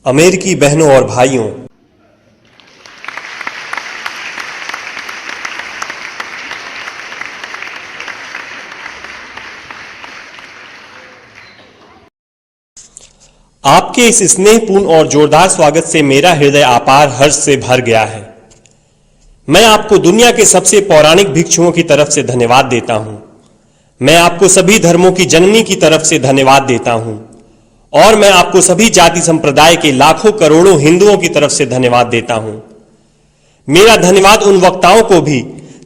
अमेरिकी बहनों और भाइयों, आपके इस स्नेहपूर्ण और जोरदार स्वागत से मेरा हृदय अपार हर्ष से भर गया है। मैं आपको दुनिया के सबसे पौराणिक भिक्षुओं की तरफ से धन्यवाद देता हूं। मैं आपको सभी धर्मों की जननी की तरफ से धन्यवाद देता हूं और मैं आपको सभी जाति संप्रदाय के लाखों करोड़ों हिंदुओं की तरफ से धन्यवाद देता हूं। मेरा धन्यवाद उन वक्ताओं को भी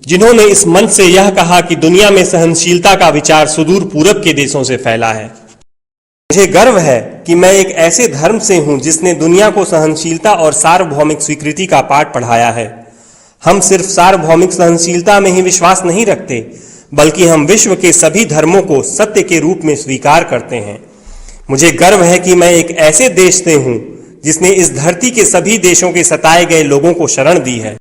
जिन्होंने इस मंच से यह कहा कि दुनिया में सहनशीलता का विचार सुदूर पूरब के देशों से फैला है। मुझे गर्व है कि मैं एक ऐसे धर्म से हूं जिसने दुनिया को सहनशीलता और सार्वभौमिक स्वीकृति का पाठ पढ़ाया है। हम सिर्फ सार्वभौमिक सहनशीलता में ही विश्वास नहीं रखते, बल्कि हम विश्व के सभी धर्मों को सत्य के रूप में स्वीकार करते हैं। मुझे गर्व है कि मैं एक ऐसे देश से हूं जिसने इस धरती के सभी देशों के सताए गए लोगों को शरण दी है।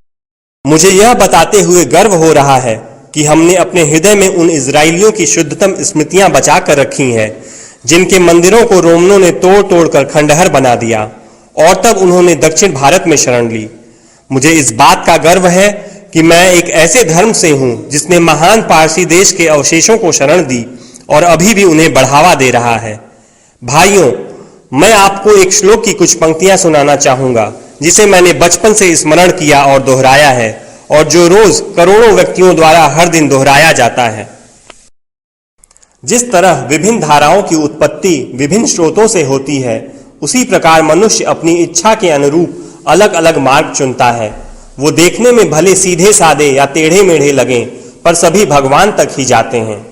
मुझे यह बताते हुए गर्व हो रहा है कि हमने अपने हृदय में उन इजरायलियों की शुद्धतम स्मृतियां बचा कर रखी हैं जिनके मंदिरों को रोमनों ने तोड़ तोड़कर खंडहर बना दिया और तब उन्होंने दक्षिण भारत में शरण ली। मुझे इस बात का गर्व है कि मैं एक ऐसे धर्म से हूं जिसने महान पारसी देश के अवशेषों को शरण दी और अभी भी उन्हें बढ़ावा दे रहा है। भाइयों, मैं आपको एक श्लोक की कुछ पंक्तियां सुनाना चाहूंगा जिसे मैंने बचपन से स्मरण किया और दोहराया है और जो रोज करोड़ों व्यक्तियों द्वारा हर दिन दोहराया जाता है। जिस तरह विभिन्न धाराओं की उत्पत्ति विभिन्न स्रोतों से होती है, उसी प्रकार मनुष्य अपनी इच्छा के अनुरूप अलग अलग मार्ग चुनता है। वो देखने में भले सीधे साधे या टेढ़े मेढ़े लगें, पर सभी भगवान तक ही जाते हैं।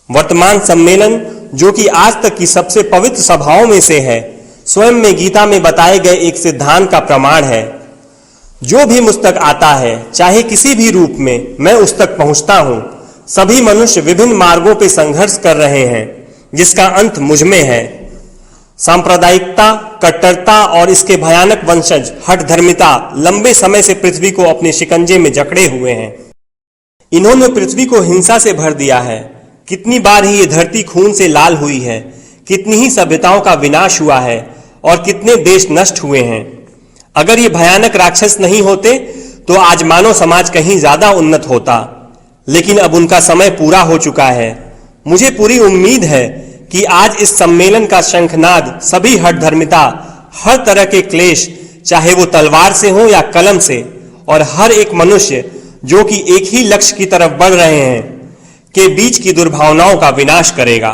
वर्तमान सम्मेलन, जो कि आज तक की सबसे पवित्र सभाओं में से है, स्वयं में गीता में बताए गए एक सिद्धांत का प्रमाण है। जो भी मुझ तक आता है, चाहे किसी भी रूप में, मैं उस तक पहुंचता हूं। सभी मनुष्य विभिन्न मार्गों पर संघर्ष कर रहे हैं, जिसका अंत मुझ में है। सांप्रदायिकता, कट्टरता और इसके भयानक वंशज हठ धर्मिता लंबे समय से पृथ्वी को अपने शिकंजे में जकड़े हुए हैं। इन्होंने पृथ्वी को हिंसा से भर दिया है। कितनी बार ही ये धरती खून से लाल हुई है, कितनी ही सभ्यताओं का विनाश हुआ है और कितने देश नष्ट हुए हैं। अगर ये भयानक राक्षस नहीं होते तो आज मानव समाज कहीं ज्यादा उन्नत होता, लेकिन अब उनका समय पूरा हो चुका है। मुझे पूरी उम्मीद है कि आज इस सम्मेलन का शंखनाद सभी हठ धर्मिता, हर तरह के क्लेश, चाहे वो तलवार से हो या कलम से, और हर एक मनुष्य जो कि एक ही लक्ष्य की तरफ बढ़ रहे हैं, के बीच की दुर्भावनाओं का विनाश करेगा।